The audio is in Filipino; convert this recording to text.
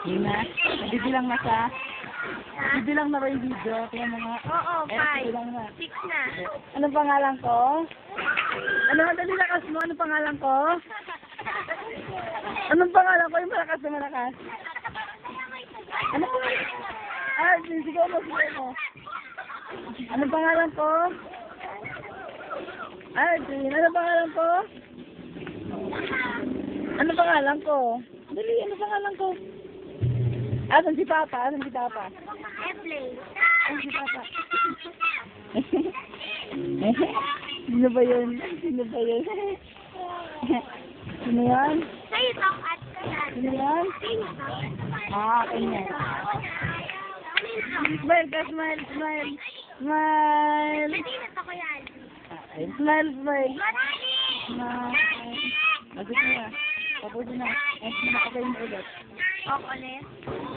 Yun na. Bibilang na siya. Bibilang na ba yung video? Kaya mga... Oo, 5. bibilang na. 6 na. Anong pangalan ko? Ano, dali lakas mo. Anong pangalan ko? Anong pangalan ko? Yung malakas na malakas. Ano po? Ah, sigaw mo, sigaw mo. Anong pangalan ko? Ah, anong pangalan ko? Anong pangalan ko? Dali, anong pangalan ko? Asan si Papa? Asan si Papa? Airplay. Asan si Papa? Sino ba yun? Sino ba yun? Sino yan? Sa'yo, talk at ka yan. Sino yan? Sa'yo, talk. Ah, kanya. Smile ka, smile, smile. Smile. Madinas ako yan. Ay, smile, smile. Madinas! Smile. Magot na. Pabuti na. Ay, nakakain ulit. Talk ulit.